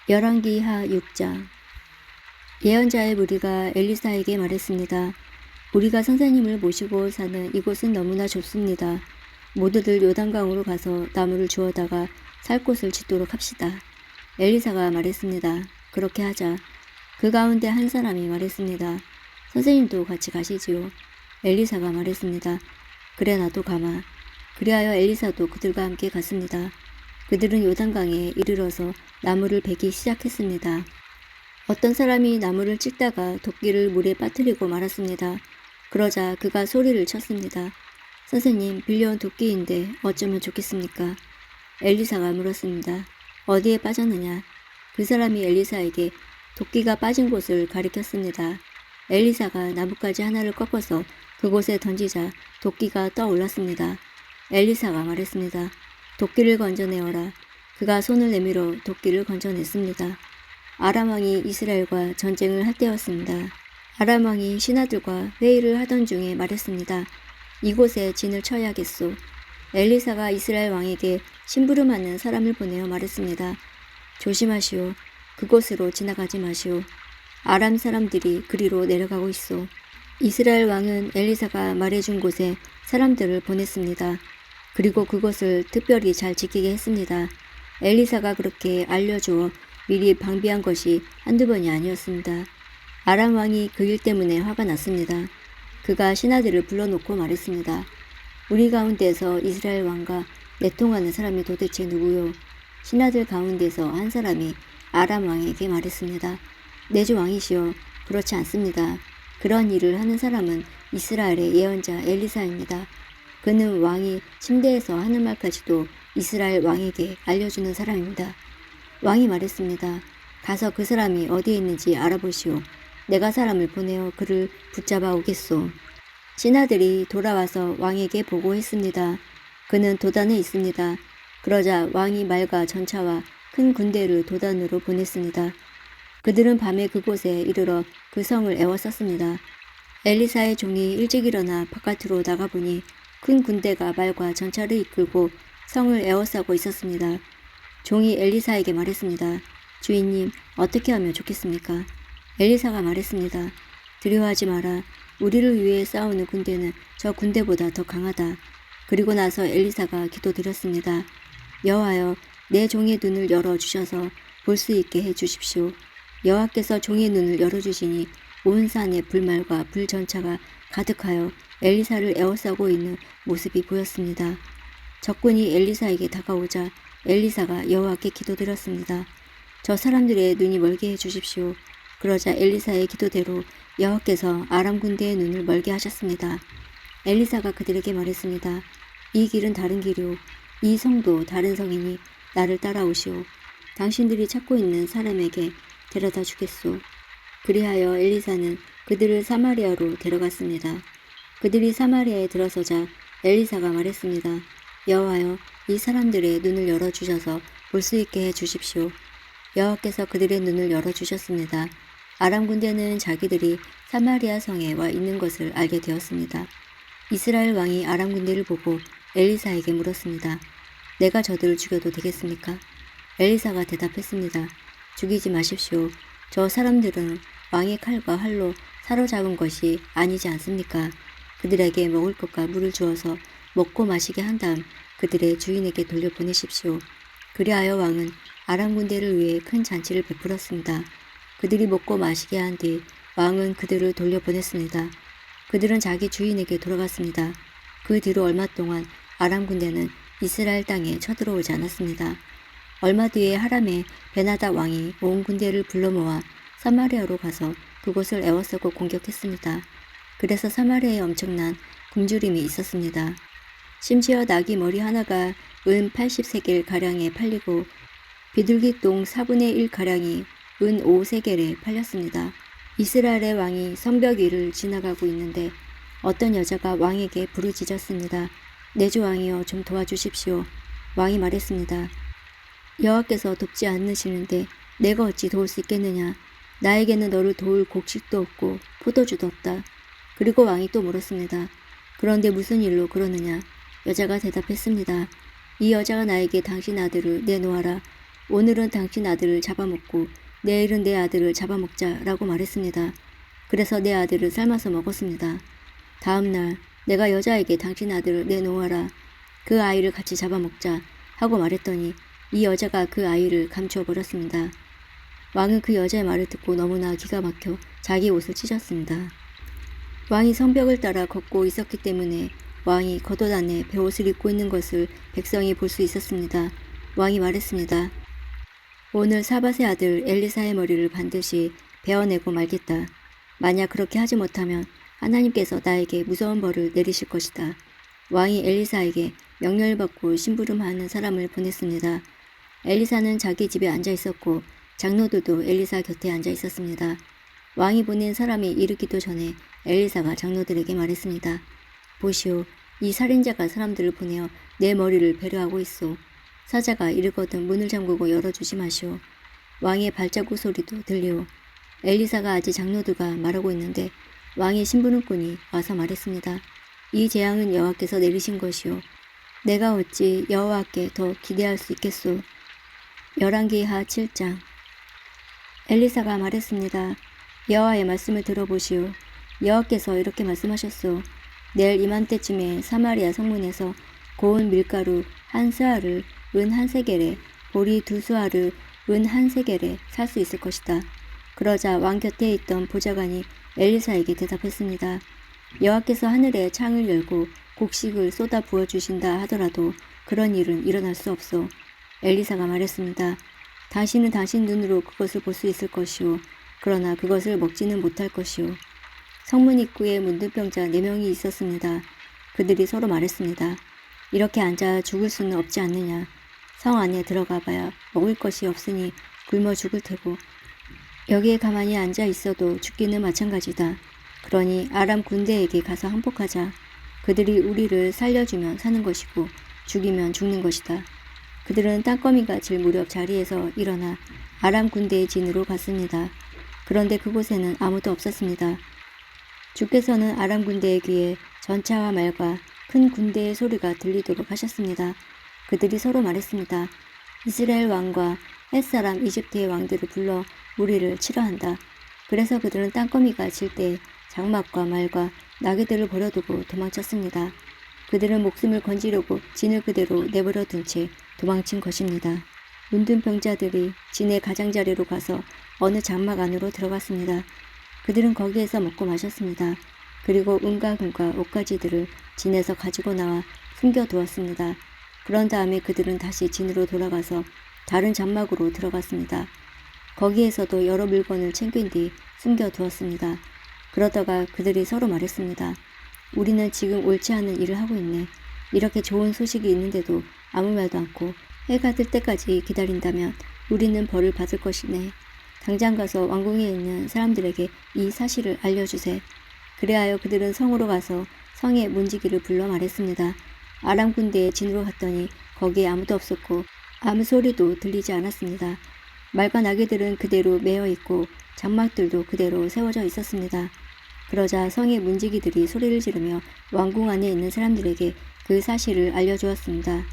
열왕기하 6장. 예언자의 무리가 엘리사에게 말했습니다. 우리가 선생님을 모시고 사는 이곳은 너무나 좁습니다. 모두들 요단강으로 가서 나무를 주워다가 살 곳을 짓도록 합시다. 엘리사가 말했습니다. 그렇게 하자. 그 가운데 한 사람이 말했습니다. 선생님도 같이 가시지요. 엘리사가 말했습니다. 그래, 나도 가마. 그리하여 엘리사도 그들과 함께 갔습니다. 그들은 요단강에 이르러서 나무를 베기 시작했습니다. 어떤 사람이 나무를 찍다가 도끼를 물에 빠뜨리고 말았습니다. 그러자 그가 소리를 쳤습니다. 선생님, 빌려온 도끼인데 어쩌면 좋겠습니까? 엘리사가 물었습니다. 어디에 빠졌느냐? 그 사람이 엘리사에게 도끼가 빠진 곳을 가리켰습니다. 엘리사가 나뭇가지 하나를 꺾어서 그곳에 던지자 도끼가 떠올랐습니다. 엘리사가 말했습니다. 도끼를 건져내어라. 그가 손을 내밀어 도끼를 건져냈습니다. 아람 왕이 이스라엘과 전쟁을 할 때였습니다. 아람 왕이 신하들과 회의를 하던 중에 말했습니다. 이곳에 진을 쳐야겠소. 엘리사가 이스라엘 왕에게 심부름하는 사람을 보내어 말했습니다. 조심하시오. 그곳으로 지나가지 마시오. 아람 사람들이 그리로 내려가고 있소. 이스라엘 왕은 엘리사가 말해준 곳에 사람들을 보냈습니다. 그리고 그것을 특별히 잘 지키게 했습니다. 엘리사가 그렇게 알려주어 미리 방비한 것이 한두 번이 아니었습니다. 아람 왕이 그 일 때문에 화가 났습니다. 그가 신하들을 불러놓고 말했습니다. 우리 가운데서 이스라엘 왕과 내통하는 사람이 도대체 누구요? 신하들 가운데서 한 사람이 아람 왕에게 말했습니다. 내 주 왕이시여, 그렇지 않습니다. 그런 일을 하는 사람은 이스라엘의 예언자 엘리사입니다. 그는 왕이 침대에서 하는 말까지도 이스라엘 왕에게 알려주는 사람입니다. 왕이 말했습니다. 가서 그 사람이 어디에 있는지 알아보시오. 내가 사람을 보내어 그를 붙잡아 오겠소. 신하들이 돌아와서 왕에게 보고했습니다. 그는 도단에 있습니다. 그러자 왕이 말과 전차와 큰 군대를 도단으로 보냈습니다. 그들은 밤에 그곳에 이르러 그 성을 에워쌌습니다. 엘리사의 종이 일찍 일어나 바깥으로 나가보니 큰 군대가 말과 전차를 이끌고 성을 에워싸고 있었습니다. 종이 엘리사에게 말했습니다. 주인님, 어떻게 하면 좋겠습니까? 엘리사가 말했습니다. 두려워하지 마라. 우리를 위해 싸우는 군대는 저 군대보다 더 강하다. 그리고 나서 엘리사가 기도드렸습니다. 여호와여, 내 종의 눈을 열어주셔서 볼 수 있게 해주십시오. 여호와께서 종의 눈을 열어주시니 온 산에 불말과 불전차가 가득하여 엘리사를 에워싸고 있는 모습이 보였습니다. 적군이 엘리사에게 다가오자 엘리사가 여호와께 기도드렸습니다. 저 사람들의 눈이 멀게 해주십시오. 그러자 엘리사의 기도대로 여호와께서 아람 군대의 눈을 멀게 하셨습니다. 엘리사가 그들에게 말했습니다. 이 길은 다른 길이오. 이 성도 다른 성이니 나를 따라오시오. 당신들이 찾고 있는 사람에게 데려다 주겠소. 그리하여 엘리사는 그들을 사마리아로 데려갔습니다. 그들이 사마리아에 들어서자 엘리사가 말했습니다. 여호와여, 이 사람들의 눈을 열어주셔서 볼 수 있게 해주십시오. 여호와께서 그들의 눈을 열어주셨습니다. 아람 군대는 자기들이 사마리아 성에 와 있는 것을 알게 되었습니다. 이스라엘 왕이 아람 군대를 보고 엘리사에게 물었습니다. 내가 저들을 죽여도 되겠습니까? 엘리사가 대답했습니다. 죽이지 마십시오. 저 사람들은 왕의 칼과 활로 사로잡은 것이 아니지 않습니까? 그들에게 먹을 것과 물을 주어서 먹고 마시게 한 다음 그들의 주인에게 돌려보내십시오. 그리하여 왕은 아람 군대를 위해 큰 잔치를 베풀었습니다. 그들이 먹고 마시게 한 뒤 왕은 그들을 돌려보냈습니다. 그들은 자기 주인에게 돌아갔습니다. 그 뒤로 얼마 동안 아람 군대는 이스라엘 땅에 쳐들어오지 않았습니다. 얼마 뒤에 하람의 베나다 왕이 온 군대를 불러 모아 사마리아로 가서 그곳을 에워싸고 공격했습니다. 그래서 사마리아에 엄청난 굶주림이 있었습니다. 심지어 나귀 머리 하나가 은 80세겔 가량에 팔리고 비둘기똥 4분의 1 가량이 은 5세겔에 팔렸습니다. 이스라엘의 왕이 성벽 위를 지나가고 있는데 어떤 여자가 왕에게 부르짖었습니다. 내 주 왕이여, 좀 도와주십시오. 왕이 말했습니다. 여호와께서 돕지 않으시는데 내가 어찌 도울 수 있겠느냐. 나에게는 너를 도울 곡식도 없고 포도주도 없다. 그리고 왕이 또 물었습니다. 그런데 무슨 일로 그러느냐. 여자가 대답했습니다. 이 여자가 나에게 당신 아들을 내놓아라. 오늘은 당신 아들을 잡아먹고 내일은 내 아들을 잡아먹자라고 말했습니다. 그래서 내 아들을 삶아서 먹었습니다. 다음 날 내가 여자에게 당신 아들을 내놓아라. 그 아이를 같이 잡아먹자 하고 말했더니 이 여자가 그 아이를 감추어 버렸습니다. 왕은 그 여자의 말을 듣고 너무나 기가 막혀 자기 옷을 찢었습니다. 왕이 성벽을 따라 걷고 있었기 때문에 왕이 겉옷 안에 베옷을 입고 있는 것을 백성이 볼 수 있었습니다. 왕이 말했습니다. 오늘 사밧의 아들 엘리사의 머리를 반드시 베어내고 말겠다. 만약 그렇게 하지 못하면 하나님께서 나에게 무서운 벌을 내리실 것이다. 왕이 엘리사에게 명령을 받고 심부름하는 사람을 보냈습니다. 엘리사는 자기 집에 앉아 있었고 장로들도 엘리사 곁에 앉아 있었습니다. 왕이 보낸 사람이 이르기도 전에 엘리사가 장로들에게 말했습니다. 보시오, 이 살인자가 사람들을 보내어 내 머리를 배려하고 있소. 사자가 이르거든 문을 잠그고 열어주지 마시오. 왕의 발자국 소리도 들리오. 엘리사가 아직 장로들과 말하고 있는데 왕의 심부름꾼이 와서 말했습니다. 이 재앙은 여호와께서 내리신 것이오. 내가 어찌 여호와께 더 기대할 수 있겠소. 열왕기하 7장. 엘리사가 말했습니다. 여호와의 말씀을 들어보시오. 여호와께서 이렇게 말씀하셨소. 내일 이맘때쯤에 사마리아 성문에서 고운 밀가루 한 스아를 은 한 세겔에 보리 두 수아를 은 한 세겔에 살 수 있을 것이다. 그러자 왕 곁에 있던 보좌관이 엘리사에게 대답했습니다. 여호와께서 하늘에 창을 열고 곡식을 쏟아 부어주신다 하더라도 그런 일은 일어날 수 없소. 엘리사가 말했습니다. 당신은 당신 눈으로 그것을 볼 수 있을 것이오. 그러나 그것을 먹지는 못할 것이오. 성문 입구에 문둥병자 4명이 있었습니다. 그들이 서로 말했습니다. 이렇게 앉아 죽을 수는 없지 않느냐. 성 안에 들어가 봐야 먹을 것이 없으니 굶어 죽을 테고 여기에 가만히 앉아 있어도 죽기는 마찬가지다. 그러니 아람 군대에게 가서 항복하자. 그들이 우리를 살려주면 사는 것이고 죽이면 죽는 것이다. 그들은 땅거미가 질 무렵 자리에서 일어나 아람 군대의 진으로 갔습니다. 그런데 그곳에는 아무도 없었습니다. 주께서는 아람 군대의 귀에 전차와 말과 큰 군대의 소리가 들리도록 하셨습니다. 그들이 서로 말했습니다. 이스라엘 왕과 햇사람 이집트의 왕들을 불러 우리를 치러 한다. 그래서 그들은 땅거미가 질 때 장막과 말과 나귀들을 버려두고 도망쳤습니다. 그들은 목숨을 건지려고 진을 그대로 내버려 둔 채 도망친 것입니다. 문둥병자들이 진의 가장자리로 가서 어느 장막 안으로 들어갔습니다. 그들은 거기에서 먹고 마셨습니다. 그리고 은과 금과 옷가지들을 진에서 가지고 나와 숨겨두었습니다. 그런 다음에 그들은 다시 진으로 돌아가서 다른 장막으로 들어갔습니다. 거기에서도 여러 물건을 챙긴 뒤 숨겨두었습니다. 그러다가 그들이 서로 말했습니다. 우리는 지금 옳지 않은 일을 하고 있네. 이렇게 좋은 소식이 있는데도 아무 말도 않고 해가 뜰 때까지 기다린다면 우리는 벌을 받을 것이네. 당장 가서 왕궁에 있는 사람들에게 이 사실을 알려주세. 그리하여 그들은 성으로 가서 성의 문지기를 불러 말했습니다. 아람 군대의 진으로 갔더니 거기에 아무도 없었고 아무 소리도 들리지 않았습니다. 말과 나귀들은 그대로 매어 있고 장막들도 그대로 세워져 있었습니다. 그러자 성의 문지기들이 소리를 지르며 왕궁 안에 있는 사람들에게 그 사실을 알려주었습니다.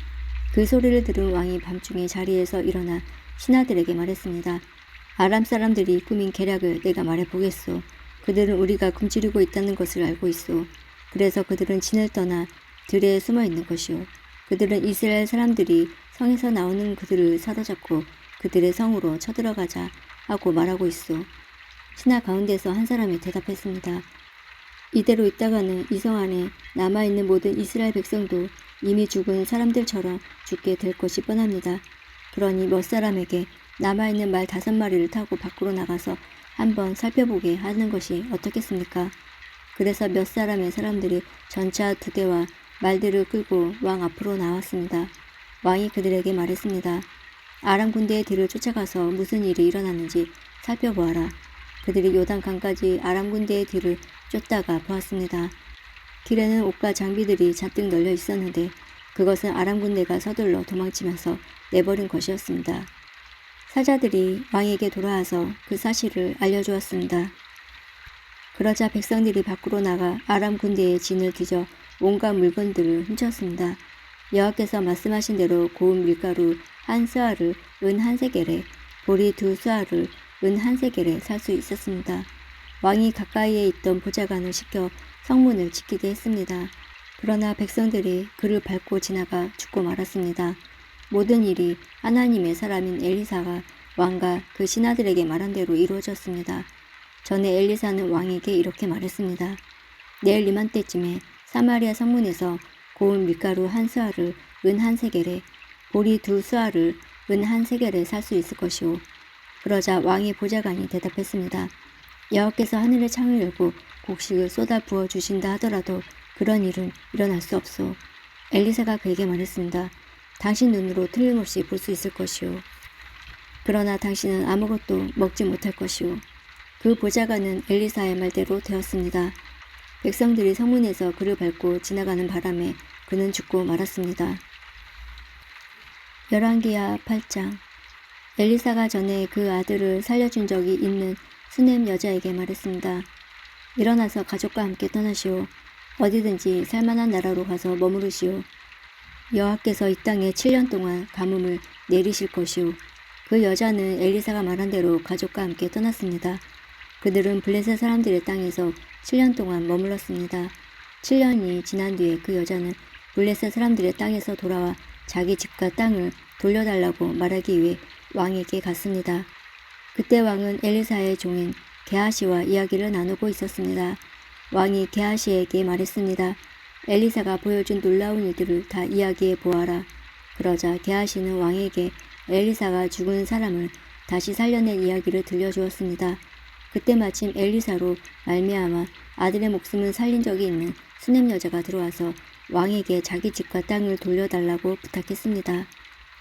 그 소리를 들은 왕이 밤중에 자리에서 일어나 신하들에게 말했습니다. 아람 사람들이 꾸민 계략을 내가 말해보겠소. 그들은 우리가 굶주리고 있다는 것을 알고 있소. 그래서 그들은 진을 떠나 들에 숨어 있는 것이오. 그들은 이스라엘 사람들이 성에서 나오는 그들을 사로잡고 그들의 성으로 쳐들어가자 하고 말하고 있소. 신하 가운데서 한 사람이 대답했습니다. 이대로 있다가는 이 성 안에 남아있는 모든 이스라엘 백성도 이미 죽은 사람들처럼 죽게 될 것이 뻔합니다. 그러니 몇 사람에게 남아있는 말 5마리를 타고 밖으로 나가서 한번 살펴보게 하는 것이 어떻겠습니까? 그래서 몇 사람의 사람들이 전차 2대와 말들을 끌고 왕 앞으로 나왔습니다. 왕이 그들에게 말했습니다. 아람 군대의 뒤를 쫓아가서 무슨 일이 일어났는지 살펴보아라. 그들이 요단강까지 아람 군대의 뒤를 쫓다가 보았습니다. 길에는 옷과 장비들이 잔뜩 널려 있었는데 그것은 아람 군대가 서둘러 도망치면서 내버린 것이었습니다. 사자들이 왕에게 돌아와서 그 사실을 알려주었습니다. 그러자 백성들이 밖으로 나가 아람 군대의 진을 뒤져 온갖 물건들을 훔쳤습니다. 여호와께서 말씀하신 대로 고운 밀가루 한 스아를 은 한 세겔에, 보리 두 스아를 은 한 세겔에 살 수 있었습니다. 왕이 가까이에 있던 보좌관을 시켜 성문을 지키게 했습니다. 그러나 백성들이 그를 밟고 지나가 죽고 말았습니다. 모든 일이 하나님의 사람인 엘리사가 왕과 그 신하들에게 말한 대로 이루어졌습니다. 전에 엘리사는 왕에게 이렇게 말했습니다. 내일 이맘때쯤에 사마리아 성문에서 고운 밀가루 한 스아를 은 한 세겔에, 보리 두 스아를 은 한 세겔에 살 수 있을 것이오. 그러자 왕의 보좌관이 대답했습니다. 여호와께서 하늘의 창을 열고 곡식을 쏟아 부어 주신다 하더라도 그런 일은 일어날 수 없소. 엘리사가 그에게 말했습니다. 당신 눈으로 틀림없이 볼 수 있을 것이오. 그러나 당신은 아무것도 먹지 못할 것이오. 그 보좌관은 엘리사의 말대로 되었습니다. 백성들이 성문에서 그를 밟고 지나가는 바람에 그는 죽고 말았습니다. 열왕기하 8장. 엘리사가 전에 그 아들을 살려준 적이 있는 수넴 여자에게 말했습니다. 일어나서 가족과 함께 떠나시오. 어디든지 살만한 나라로 가서 머무르시오. 여호와께서 이 땅에 7년 동안 가뭄을 내리실 것이오. 그 여자는 엘리사가 말한 대로 가족과 함께 떠났습니다. 그들은 블레셋 사람들의 땅에서 7년 동안 머물렀습니다. 7년이 지난 뒤에 그 여자는 블레셋 사람들의 땅에서 돌아와 자기 집과 땅을 돌려달라고 말하기 위해 왕에게 갔습니다. 그때 왕은 엘리사의 종인 게하시와 이야기를 나누고 있었습니다. 왕이 게하시에게 말했습니다. 엘리사가 보여준 놀라운 일들을 다 이야기해 보아라. 그러자 게하시는 왕에게 엘리사가 죽은 사람을 다시 살려낸 이야기를 들려주었습니다. 그때 마침 엘리사로 말미암아 아들의 목숨을 살린 적이 있는 수넴 여자가 들어와서 왕에게 자기 집과 땅을 돌려달라고 부탁했습니다.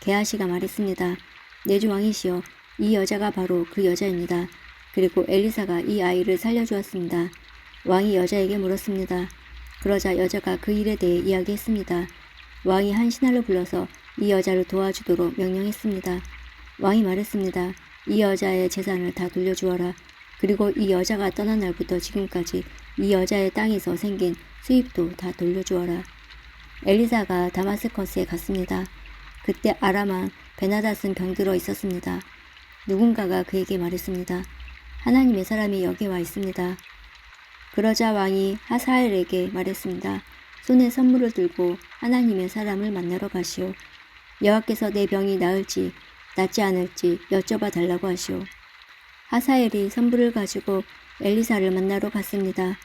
게하시가 말했습니다. 내 주 왕이시여, 이 여자가 바로 그 여자입니다. 그리고 엘리사가 이 아이를 살려주었습니다. 왕이 여자에게 물었습니다. 그러자 여자가 그 일에 대해 이야기했습니다. 왕이 한 신하를 불러서 이 여자를 도와주도록 명령했습니다. 왕이 말했습니다. 이 여자의 재산을 다 돌려주어라. 그리고 이 여자가 떠난 날부터 지금까지 이 여자의 땅에서 생긴 수입도 다 돌려주어라. 엘리사가 다마스커스에 갔습니다. 그때 아람 왕 베나닷은 병들어 있었습니다. 누군가가 그에게 말했습니다. 하나님의 사람이 여기 와 있습니다. 그러자 왕이 하사엘에게 말했습니다. 손에 선물을 들고 하나님의 사람을 만나러 가시오. 여호와께서 내 병이 나을지 낫지 않을지 여쭤봐 달라고 하시오. 하사엘이 선물을 가지고 엘리사를 만나러 갔습니다.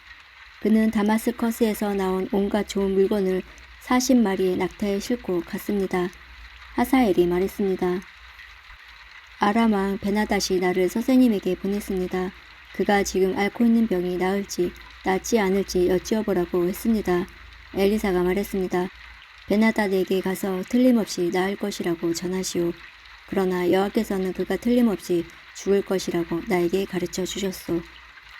그는 다마스커스에서 나온 온갖 좋은 물건을 40마리의 낙타에 싣고 갔습니다. 하사엘이 말했습니다. 아람 왕 베나닷이 나를 선생님에게 보냈습니다. 그가 지금 앓고 있는 병이 나을지 낫지 않을지 여쭈어보라고 했습니다. 엘리사가 말했습니다. 베나닷에게 가서 틀림없이 나을 것이라고 전하시오. 그러나 여호와께서는 그가 틀림없이 죽을 것이라고 나에게 가르쳐 주셨소.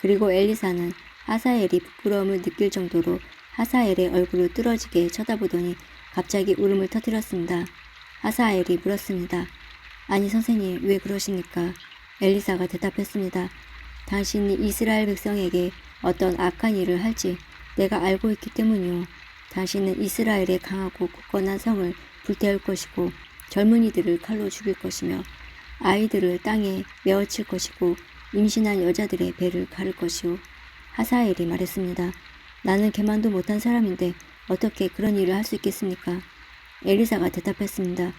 그리고 엘리사는 하사엘이 부끄러움을 느낄 정도로 하사엘의 얼굴을 뚫어지게 쳐다보더니 갑자기 울음을 터뜨렸습니다. 하사엘이 물었습니다. 아니 선생님, 왜 그러십니까? 엘리사가 대답했습니다. 당신이 이스라엘 백성에게 어떤 악한 일을 할지 내가 알고 있기 때문이요. 당신은 이스라엘의 강하고 굳건한 성을 불태울 것이고 젊은이들을 칼로 죽일 것이며 아이들을 땅에 메어칠 것이고 임신한 여자들의 배를 가를 것이오. 하사엘이 말했습니다. 나는 개만도 못한 사람인데 어떻게 그런 일을 할 수 있겠습니까? 엘리사가 대답했습니다.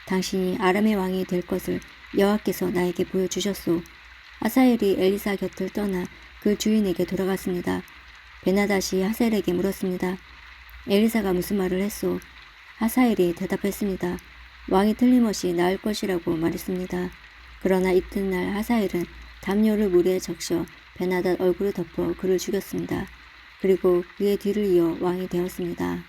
당신이 아람의 왕이 될 것을 여호와께서 나에게 보여주셨소. 하사엘이 엘리사 곁을 떠나 그 주인에게 돌아갔습니다. 베나닷이 하사엘에게 물었습니다. 엘리사가 무슨 말을 했소? 하사엘이 대답했습니다. 왕이 틀림없이 나을 것이라고 말했습니다. 그러나 이튿날 하사엘은 담요를 물에 적셔 베나닷 얼굴을 덮어 그를 죽였습니다. 그리고 그의 뒤를 이어 왕이 되었습니다.